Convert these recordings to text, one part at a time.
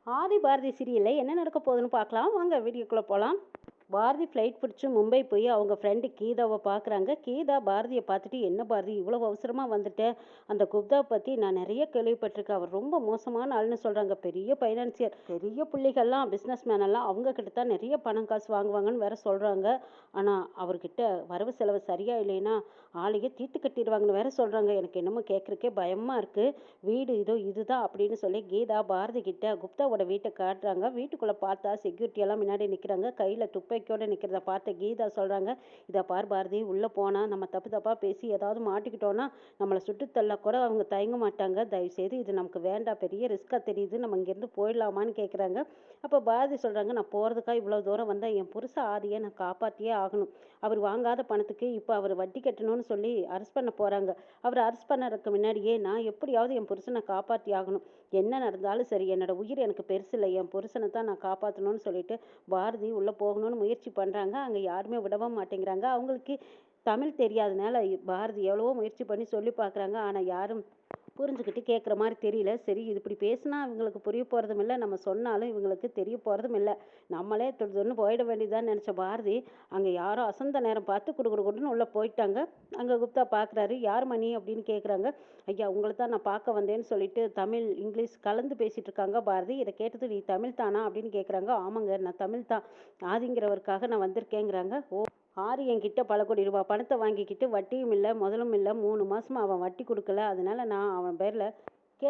ஆதி பாரதி சீரியலில் என்ன நடக்க போகுதுன்னு பார்க்கலாம் வாங்க வீடியோக்குள்ளே போகலாம். பாரதி ஃப்ளைட் பிடிச்சி மும்பை போய் அவங்க ஃப்ரெண்டு கீதாவை பார்க்குறாங்க. கீதா பாரதியை பார்த்துட்டு, என்ன பாரதி இவ்வளோ அவசரமாக வந்துட்டேன், அந்த குப்தாவை பற்றி நான் நிறைய கேள்விப்பட்டிருக்கேன், அவர் ரொம்ப மோசமான ஆள்னு சொல்கிறாங்க, பெரிய ஃபைனான்சியர், பெரிய புள்ளிகள்லாம் பிஸ்னஸ் மேனெல்லாம் அவங்கக்கிட்ட தான் நிறைய பணம் காசு வாங்குவாங்கன்னு வேற சொல்கிறாங்க. ஆனால் அவர்கிட்ட வரவு செலவு சரியாக இல்லைன்னா ஆளையே தீர்த்து கட்டிடுவாங்கன்னு வேற சொல்கிறாங்க. எனக்கு என்னமோ கேட்குறக்கே பயமாக இருக்குது. வீடு இதுதான் அப்படின்னு சொல்லி கீதா பாரதி கிட்ட குப்தாவோட வீட்டை காட்டுறாங்க. வீட்டுக்குள்ளே பார்த்தா செக்யூரிட்டியெல்லாம் முன்னாடி நிற்கிறாங்க. கையில் துப்பாக்கியோடு நிற்கிறத பார்த்த கீதா சொல்கிறாங்க, இதை பார் பாரதி, உள்ளே போனால் நம்ம தப்பாக பேசி ஏதாவது மாட்டிக்கிட்டோன்னா நம்மளை சுட்டுத்தள்ள கூட அவங்க தயங்க மாட்டாங்க. தயவுசெய்து இது நமக்கு வேண்டாம், பெரிய ரிஸ்க்காக தெரியுது, நம்ம இங்கேருந்து போயிடலாமான்னு கேட்குறாங்க. அப்போ பாரதி சொல்கிறாங்க, நான் போகிறதுக்காக இவ்வளோ தூரம் வந்தால் என் புருஷ ஆதியை நான் காப்பாற்றியே ஆகணும். அவர் வாங்காத பணத்துக்கு இப்போ அவர் வட்டி கட்டணும்னு சொல்லி அரெஸ்ட் பண்ண போகிறாங்க. அவர் அரெஸ்ட் பண்ணறதுக்கு முன்னாடியே நான் எப்படியாவது என் புருஷனை காப்பாற்றி ஆகணும். என்ன நடந்தாலும் சரி, என்னோட உயிர் எனக்கு பெருசு இல்லை, என் புருஷனை தான் நான் காப்பாற்றணும்னு சொல்லிட்டு பாரதி உள்ளே போகணும்னு முயற்சி பண்ணுறாங்க. அங்கே யாருமே விடவும் மாட்டேங்கிறாங்க. அவங்களுக்கு தமிழ் தெரியாதனால பாரதி எவ்வளவோ முயற்சி பண்ணி சொல்லி பார்க்குறாங்க. ஆனால் யாரும் புரிஞ்சுக்கிட்டு கேட்குற மாதிரி தெரியல. சரி, இது இப்படி பேசினா இவங்களுக்கு புரிய போகிறதும் இல்லை, நம்ம சொன்னாலும் இவங்களுக்கு தெரிய போகிறதும் இல்லை, நம்மளே தொன்று போயிட வேண்டியதான்னு நினச்ச பாரதி அங்கே யாரோ அசந்த நேரம் பார்த்து குடுன்னு உள்ளே போயிட்டாங்க. அங்கே குப்தா பார்க்குறாரு. யார் மணி அப்படின்னு கேட்குறாங்க. ஐயா, உங்களை தான் நான் பார்க்க வந்தேன்னு சொல்லிட்டு தமிழ் இங்கிலீஷ் கலந்து பேசிகிட்டு இருக்காங்க பாரதி. இதை கேட்டது, நீ தமிழ் தானா அப்படின்னு கேட்குறாங்க. ஆமாங்க, நான் தமிழ் தான், ஆதிங்கிறவருக்காக நான் வந்திருக்கேங்கிறாங்க. ஓ, ஆறு என்கிட்ட பல கோடி ரூபாய் பணத்தை வாங்கிக்கிட்டு வட்டியும் இல்லை முதலும் இல்லை, 3 மாதமாக அவன் வட்டி கொடுக்கல, அதனால நான் அவன் பேரில்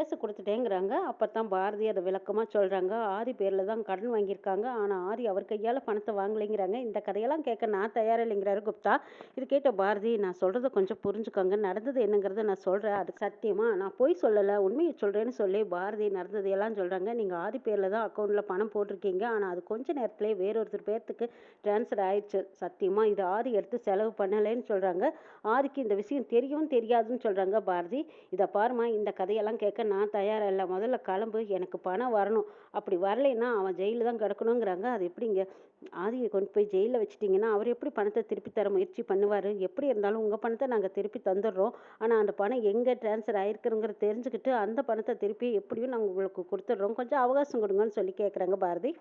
கேஸு கொடுத்துட்டேங்கிறாங்க. அப்போ தான் பாரதி அதை விளக்கமாக சொல்கிறாங்க. ஆதி பேரில் தான் கடன் வாங்கியிருக்காங்க, ஆனால் ஆதி அவர் கையால் பணத்தை வாங்கலைங்கிறாங்க. இந்த கதையெல்லாம் கேட்க நான் தயார் இல்லைங்கிறாரு குப்தா. இது கேட்ட பாரதி, நான் சொல்கிறத கொஞ்சம் புரிஞ்சுக்கோங்க, நடந்தது என்னங்கிறத நான் சொல்கிறேன், அது சத்தியமாக நான் போய் சொல்லலை, உண்மையை சொல்கிறேன்னு சொல்லி பாரதி நடந்ததையெல்லாம் சொல்கிறாங்க. நீங்கள் ஆதி பேரில் தான் அக்கௌண்ட்டில் பணம் போட்டிருக்கீங்க, ஆனால் அது கொஞ்ச நேரத்துலேயே வேறொருத்தர் பேர்த்துக்கு ட்ரான்ஸ்ஃபர் ஆயிடுச்சு. சத்தியமாக இது ஆதி எடுத்து செலவு பண்ணலைன்னு சொல்கிறாங்க. ஆதிக்கு இந்த விஷயம் தெரியும் தெரியாதுன்னு சொல்கிறாங்க பாரதி. இதை பாருமா, இந்த கதையெல்லாம் கேட்க நான் தயாராக இல்லை, முதல்ல கிளம்பு, எனக்கு பணம் வரணும், அப்படி வரலைன்னா அவன் ஜெயிலில் தான் கிடக்கணுங்கிறாங்க. அது எப்படிங்க, ஆதியை கொண்டு போய் ஜெயிலில் வச்சிட்டிங்கன்னா அவர் எப்படி பணத்தை திருப்பி தர முயற்சி பண்ணுவார்? எப்படி இருந்தாலும் உங்கள் பணத்தை நாங்கள் திருப்பி தந்துடுறோம், ஆனால் அந்த பணம் எங்கே ட்ரான்ஸ்ஃபர் ஆயிருக்குங்கிறத தெரிஞ்சுக்கிட்டு அந்த பணத்தை திருப்பி எப்படியும் நாங்கள் உங்களுக்கு கொடுத்துட்றோம், கொஞ்சம் அவகாசம் கொடுங்கன்னு சொல்லி கேட்குறாங்க பாரதி.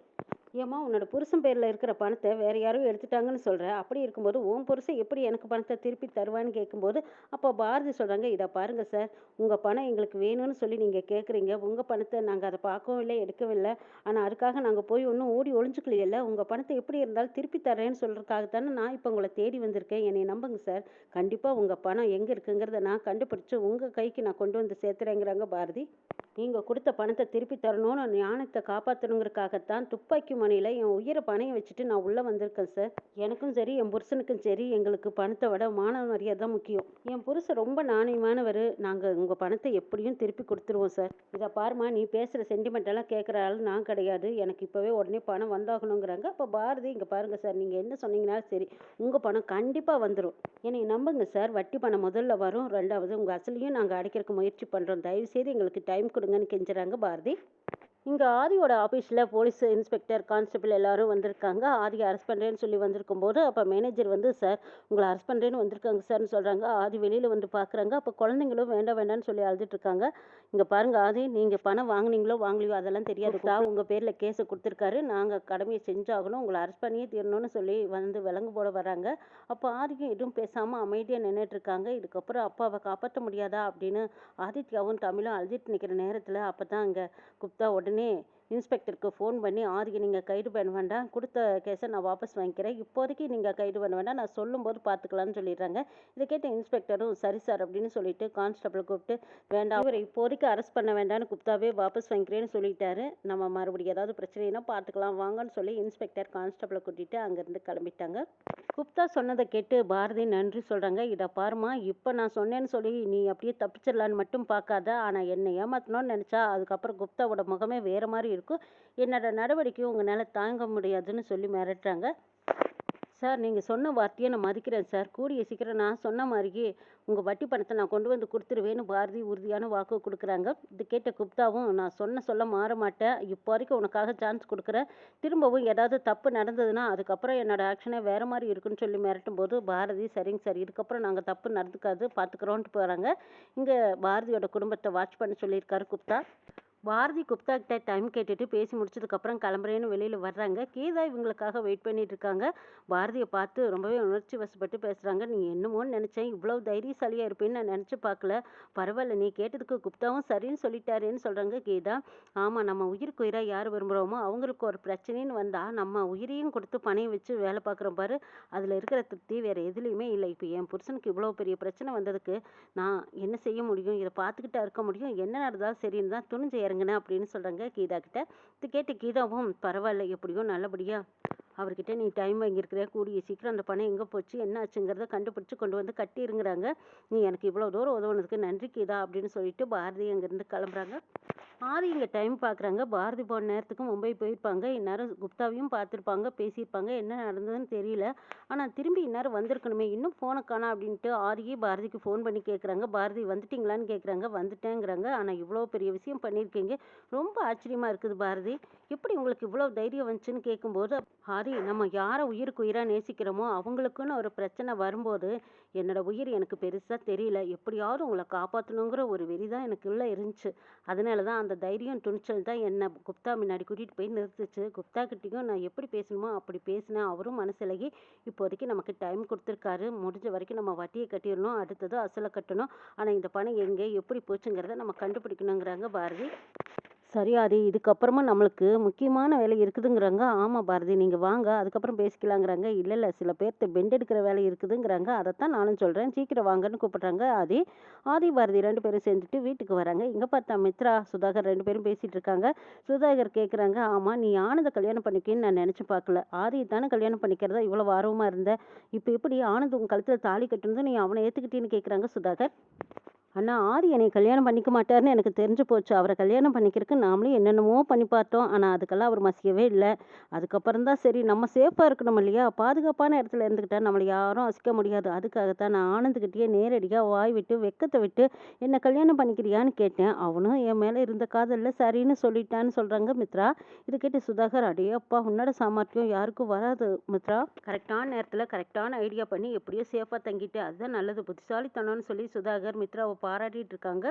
ஏம்மா, உன்னோட புருஷன் பேரில் இருக்கிற பணத்தை வேறு யாரும் எடுத்துட்டாங்கன்னு சொல்கிற, அப்படி இருக்கும்போது உன் புருஷன் எப்படி எனக்கு பணத்தை திருப்பி தருவான்னு கேட்கும்போது அப்போ பாரதி சொல்கிறாங்க, இதை பாருங்கள் சார், உங்கள் பணம் எங்களுக்கு வேணும்னு சொல்லி நீங்கள் கேட்குறீங்க, உங்கள் பணத்தை நாங்கள் அதை பார்க்கவும் இல்லை எடுக்கவும் இல்லை, ஆனால் அதுக்காக நாங்கள் போய் ஒன்றும் ஓடி ஒளிஞ்சுக்கலையில்ல, உங்கள் பணத்தை எப்படி இருந்தாலும் திருப்பி தரேன்னு சொல்கிறதுக்காகத்தானே நான் இப்போ உங்களை தேடி வந்திருக்கேன், என்னை நம்புங்க சார், கண்டிப்பாக உங்கள் பணம் எங்கே இருக்குங்கிறத நான் கண்டுபிடிச்சி உங்கள் கைக்கு நான் கொண்டு வந்து சேர்த்துறேங்கிறாங்க பாரதி. நீங்கள் கொடுத்த பணத்தை திருப்பி தரணும்னு ஞானத்தை காப்பாற்றணுங்கிறதுக்காகத்தான் துப்பாக்கி மணியில் என் உயிரை பணையம் வச்சுட்டு நான் உள்ளே வந்திருக்கேன் சார். எனக்கும் சரி என் புருஷனுக்கும் சரி எங்களுக்கு பணத்தை விட மான மரியாதை தான் முக்கியம். என் புருஷன் ரொம்ப நாணயமானவர், நாங்கள் உங்கள் பணத்தை எப்படியும் திருப்பி கொடுத்துருவோம் சார். இதை பாருமா, நீ பேசுகிற சென்டிமெண்டெல்லாம் கேட்குற ஆள் நான் கிடையாது, எனக்கு இப்போவே உடனே பணம் வந்தாகணுங்கிறாங்க. அப்போ பாரதி, இங்கே பாருங்கள் சார், நீங்கள் என்ன சொன்னீங்கனாலும் சரி, உங்கள் பணம் கண்டிப்பாக வந்துடும், என்னை நம்புங்க சார், வட்டி பணம் முதல்ல வரும், ரெண்டாவது உங்கள் அசலையும் நாங்கள் அடைக்கிறதுக்கு முயற்சி பண்ணுறோம், தயவுசெய்து எங்களுக்கு டைம் கொடுங்கன்னு கெஞ்சுறாங்க பாரதி. இங்கே ஆதியோட ஆஃபீஸில் போலீஸ் இன்ஸ்பெக்டர் கான்ஸ்டபிள் எல்லாரும் வந்திருக்காங்க. ஆதியை அரெஸ்ட் பண்ணுறேன்னு சொல்லி வந்திருக்கும்போது அப்போ மேனேஜர் வந்து, சார் உங்களை அரெஸ்ட் பண்ணுறேன்னு வந்திருக்காங்க சார்னு சொல்கிறாங்க. ஆதி வெளியில் வந்து பார்க்குறாங்க. அப்போ குழந்தைங்களும் வேண்டாம் வேண்டாம்னு சொல்லி அழுதுட்ருக்காங்க. இங்கே பாருங்கள் ஆதி, நீங்கள் பணம் வாங்கினீங்களோ வாங்கலையோ அதெல்லாம் தெரியாது, உங்கள் பேரில் கேஸை கொடுத்துருக்காரு, நாங்கள் கடமையை செஞ்சாகணும், உங்களை அரெஸ்ட் பண்ணியே தீரணும்னு சொல்லி வந்து விலங்கு போட வராங்க. அப்போ ஆதிக்கும் எதுவும் பேசாமல் அமைதியாக நின்றுட்டுருக்காங்க. இதுக்கப்புறம் அப்பாவை காப்பாற்ற முடியாதா அப்படின்னு ஆதித்யாவும் தமிழும் அழுதுட்டு நிற்கிற நேரத்தில் அப்போ தான் அங்கே குப்தா உடனே இன்ஸ்பெக்டருக்கு ஃபோன் பண்ணி, ஆதியை நீங்கள் கைது பண்ண வேண்டாம், கொடுத்த கேஸை நான் வாபஸ் வாங்கிக்கிறேன், இப்போதைக்கு நீங்கள் கைது பண்ண வேண்டாம், நான் சொல்லும்போது பார்த்துக்கலான்னு சொல்லிடுறாங்க. இதை கேட்ட இன்ஸ்பெக்டரும் சரி சார் அப்படின்னு சொல்லிட்டு கான்ஸ்டபிள் கூப்பிட்டு, வேண்டாம் இவரை இப்போதைக்கு அரெஸ்ட் பண்ண வேண்டாம்னு குப்தாவே வாபஸ் வாங்கிக்கிறேன்னு சொல்லிட்டாரு, நம்ம மறுபடியும் ஏதாவது பிரச்சனைனா பார்த்துக்கலாம் வாங்கன்னு சொல்லி இன்ஸ்பெக்டர் கான்ஸ்டபிளை கூட்டிகிட்டு அங்கேருந்து கிளம்பிட்டாங்க. குப்தா சொன்னதை கேட்டு பாரதி நன்றி சொல்கிறாங்க. இதை பாருமா, இப்போ நான் சொன்னேன்னு சொல்லி நீ அப்படியே தப்பிச்சிடலான்னு மட்டும் பார்க்காத, ஆனால் என்னை ஏமாற்றணும்னு நினச்சா அதுக்கப்புறம் குப்தாவோட முகமே வேறு மாதிரி இருக்கும், என்னோட நடவடிக்கையும் உங்களால் தாங்க முடியாதுன்னு சொல்லி மிரட்டுறாங்க. சார், நீங்கள் சொன்ன வார்த்தையை நான் மதிக்கிறேன் சார், கூடிய சீக்கிரம் நான் சொன்ன மாதிரியே உங்கள் வட்டி பணத்தை நான் கொண்டு வந்து கொடுத்துருவேன்னு பாரதி உறுதியான வாக்கு கொடுக்குறாங்க. இது கேட்ட குப்தாவும், நான் சொல்ல மாற மாட்டேன், இப்போ வரைக்கும் உனக்காக சான்ஸ் கொடுக்குறேன், திரும்பவும் ஏதாவது தப்பு நடந்ததுன்னா அதுக்கப்புறம் என்னோடய ஆக்ஷனே வேறு மாதிரி இருக்குன்னு சொல்லி மிரட்டும் போது பாரதி, சரிங்க சார், இதுக்கப்புறம் நாங்கள் தப்பு நடந்துக்காது பார்த்துக்குறோன்ட்டு போகிறாங்க. இங்கே பாரதியோட குடும்பத்தை வாட்ச் பண்ண சொல்லியிருக்காரு குப்தா. பாரதி குப்தா கிட்ட டைம் கேட்டுட்டு பேசி முடிச்சதுக்கப்புறம் கிளம்புறேன்னு வெளியில் வர்றாங்க. கீதா இவங்களுக்காக வெயிட் பண்ணிட்டு இருக்காங்க. பாரதியை பார்த்து ரொம்பவே உணர்ச்சி வசப்பட்டு பேசுகிறாங்க. நீ என்னமோன்னு நினச்சேன், இவ்வளோ தைரியசாலியாக இருப்பேன்னு நான் நினச்சி பார்க்கல. பரவாயில்ல, நீ கேட்டதுக்கு குப்தாவும் சரின்னு சொல்லிட்டாருன்னு சொல்கிறாங்க கீதா. ஆமாம், நம்ம உயிருக்கு உயிராக யார் விரும்புகிறோமோ அவங்களுக்கு ஒரு பிரச்சனைன்னு வந்தால் நம்ம உயிரையும் கொடுத்து பணையம் வச்சு வேலை பார்க்குறோம் பாரு, அதில் இருக்கிற திருப்தி வேறு எதுலேயுமே இல்லை. இப்போ என் புருஷனுக்கு இவ்வளோ பெரிய பிரச்சனை வந்ததுக்கு நான் என்ன செய்ய முடியும்? இதை பார்த்துக்கிட்டா இருக்க முடியும்? என்ன நடந்தாலும் சரின்னு தான் துணிஞ்சு இறங்குனேன் அப்படின்னு சொல்கிறாங்க கீதா கிட்ட. இது கேட்டு கீதாவும் பரவாயில்ல, எப்படியோ நல்லபடியாக அவர்கிட்ட நீ டைம் வாங்கியிருக்கிற, கூடிய சீக்கிரம் அந்த பணம் எங்கே போச்சு என்ன ஆச்சுங்கிறத கண்டுபிடிச்சி கொண்டு வந்து கட்டிருங்கிறாங்க. நீ எனக்கு இவ்வளோ தூரம் உதவுனதுக்கு நன்றி கீதா அப்படின்னு சொல்லிட்டு பாரதி அங்கேருந்து கிளம்புறாங்க. ஆதி இங்கே டைம் பார்க்குறாங்க. பாரதி போன நேரத்துக்கு மும்பை போயிருப்பாங்க. இந்நேரம் குப்தாவையும் பார்த்துருப்பாங்க, பேசியிருப்பாங்க. என்ன நடந்ததுன்னு தெரியல. ஆனால் திரும்பி இந்நேரம் வந்திருக்கணுமே, இன்னும் ஃபோனை காணோம் அப்படின்ட்டு ஆதியே பாரதிக்கு ஃபோன் பண்ணி கேட்குறாங்க. பாரதி வந்துட்டீங்களான்னு கேட்குறாங்க. வந்துட்டேங்கிறாங்க. ஆனால் இவ்வளோ பெரிய விஷயம் பண்ணியிருக்கீங்க, ரொம்ப ஆச்சரியமாக இருக்குது பாரதி. எப்படி உங்களுக்கு இவ்வளோ தைரியம் வந்துச்சுன்னு கேட்கும்போது, ஆதி நம்ம யாரை உயிருக்கு உயிராக நேசிக்கிறோமோ அவங்களுக்குன்னு ஒரு பிரச்சனை வரும்போது என்னோட உயிர் எனக்கு பெருசாக தெரியல, எப்படியாவது உங்களை காப்பாற்றணுங்கிற ஒரு வெறி தான் எனக்குள்ளே இருந்துச்சு. அதனால தான் அந்த தைரியம் துணிச்சல் தான் என்னை குப்தா முன்னாடி கூட்டிகிட்டு போய் நிறுத்துச்சு. குப்தா கிட்டேயும் நான் எப்படி பேசணுமோ அப்படி பேசினேன். அவரும் மனசிலகி இப்போதைக்கு நமக்கு டைம் கொடுத்துருக்காரு, முடிஞ்ச வரைக்கும் நம்ம வட்டியை கட்டிடணும், அடுத்தது அசலை கட்டணும். ஆனால் இந்த பணம் எங்கே எப்படி போச்சுங்கிறத நம்ம கண்டுபிடிக்கணுங்கிறாங்க பாரதி. சரி ஆதி, இதுக்கப்புறமா நம்மளுக்கு முக்கியமான வேலை இருக்குதுங்கிறாங்க. ஆமாம் பாரதி, நீங்கள் வாங்க, அதுக்கப்புறம் பேசிக்கலாங்கிறாங்க. இல்லை இல்லை, சில பேர்த்த பெண்ட் எடுக்கிற வேலை இருக்குதுங்கிறாங்க. அதைத்தான் நானும் சொல்கிறேன், சீக்கிரம் வாங்கன்னு கூப்பிட்றாங்க. ஆதி ஆதி பாரதி 2 பேரும் சேர்ந்துட்டு வீட்டுக்கு வராங்க. இங்கே பார்த்தா மித்ரா சுதாகர் 2 பேரும் பேசிகிட்டு இருக்காங்க. சுதாகர் கேட்குறாங்க, ஆமாம் நீ ஆனந்த கல்யாணம் பண்ணிக்கன்னு நான் நினச்சி பார்க்கல. ஆதியை தானே கல்யாணம் பண்ணிக்கிறதா இவ்வளோ ஆர்வமாக இருந்த, இப்போ எப்படி ஆனந்த் உன் கழுத்தில் தாலி கட்டுனது நீ அவனை ஏற்றுக்கிட்டேன்னு கேட்குறாங்க சுதாகர். அண்ணா ஆதி என்னை கல்யாணம் பண்ணிக்க மாட்டார்னு எனக்கு தெரிஞ்சு போச்சு. அவரை கல்யாணம் பண்ணிக்கிறதுக்கு நாமளும் என்னென்னமோ பண்ணி பார்த்தோம். ஆனால் அதுக்கெல்லாம் அவர் மசியவே இல்லை. அதுக்கப்புறம் தான் சரி நம்ம சேஃபாக இருக்கணும் இல்லையா, பாதுகாப்பான இடத்துல இருந்துக்கிட்டா நம்மளை யாரும் அசிக்க முடியாது. அதுக்காகத்தான் நான் ஆனந்துக்கிட்டேயே நேரடியாக வாய் விட்டு வெக்கத்தை விட்டு என்னை கல்யாணம் பண்ணிக்கிறியான்னு கேட்டேன். அவனும் என் மேலே இருந்த காதலில் சரின்னு சொல்லிட்டான்னு சொல்கிறாங்க மித்ரா. இது கேட்டு சுதாகர், அடே அப்பா, உன்னோட சாமர்த்தியம் யாருக்கும் வராது மித்ரா. கரெக்டான நேரத்தில் கரெக்டான ஐடியா பண்ணி எப்படியோ சேஃபாக தங்கிட்டு அதுதான் நல்லது, புத்திசாலித்தனம்னு சொல்லி சுதாகர் மித்ராவை பாராட்டிட்டு இருக்காங்க.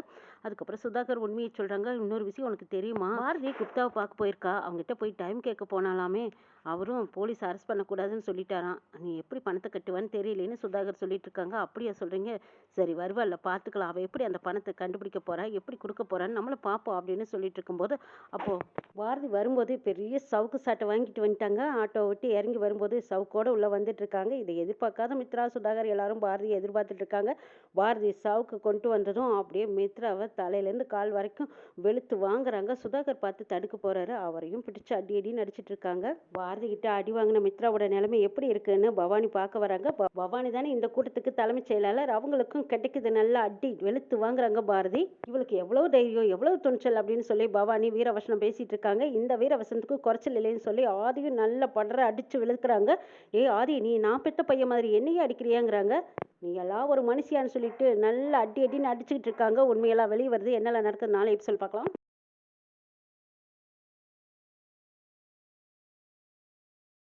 அதுக்கப்புறம் சுதாகர் உண்மையை சொல்றாங்க. இன்னொரு விஷயம் உனக்கு தெரியுமா, பாரதி குப்தாவை பார்க்க போயிருக்கா, அவங்ககிட்ட போய் டைம் கேட்க போனாலாமே, அவரும் போலீஸ் அரெஸ்ட் பண்ணக்கூடாதுன்னு சொல்லிட்டாராம். நீ எப்படி பணத்தை கட்டுவான்னு தெரியலேன்னு சுதாகர் சொல்லிட்டு இருக்காங்க. அப்படியா சொல்றீங்க, சரி வருவாள்ல பார்த்துக்கலாம், அவள் எப்படி அந்த பணத்தை கண்டுபிடிக்க போறா, எப்படி கொடுக்க போறான்னு நம்மளும் பார்ப்போம் அப்படின்னு சொல்லிட்டு இருக்கும்போது, அப்போ பாரதி வரும்போது பெரிய சவுக்கு சாட்டை வாங்கிட்டு வந்துட்டாங்க. ஆட்டோ விட்டு இறங்கி வரும்போது சவுக்கோட உள்ள வந்துட்டு இருக்காங்க. இதை எதிர்பார்க்காத மித்ரா சுதாகர் எல்லாரும் பாரதியை எதிர்பார்த்துட்டு இருக்காங்க. பாரதி சவுக்கு கொண்டு வந்ததும் அப்படியே மித்ராவை தலையிலேருந்து கால் வரைக்கும் வெளுத்து வாங்குறாங்க. சுதாகர் பார்த்து தடுக்க போறாரு. அவரையும் பிடிச்சு அடி அடின்னு அடிச்சிட்டு இருக்காங்க. பாரதி கிட்ட அடி வாங்கின மித்ராவோட நிலைமை எப்படி இருக்குன்னு பவானி பார்க்க வராங்க. பவானி தானே இந்த கூட்டத்துக்கு தலைமைச் செயலாளர், அவங்களுக்கும் கிடைக்குது நல்ல அடி, வெளுத்து வாங்குறாங்க பாரதி. இவளுக்கு எவ்வளவு தைரியம், எவ்வளவு துணிச்சல் அப்படின்னு சொல்லி பவானி வீரவசனம் பேசிட்டு இருக்காங்க. இந்த வீரவசனத்துக்கு குறைச்சல் இல்லைன்னு சொல்லி ஆதியும் நல்ல படுற அடிச்சு விழுக்கிறாங்க. ஏ ஆதி, நீ நான் பெத்த பையன் மாதிரி என்னையே அடிக்கிறியாங்கிறாங்க. நீ எல்லாம் ஒரு மனுஷியான்னு சொல்லிட்டு நல்ல அடி அடின்னு அடிச்சுக்கிட்டு இருக்காங்க. உண்மையெல்லாம் வெளியே வருது, என்னெல்லாம் நடக்குது நாளை எபிசோட் பார்க்கலாம்.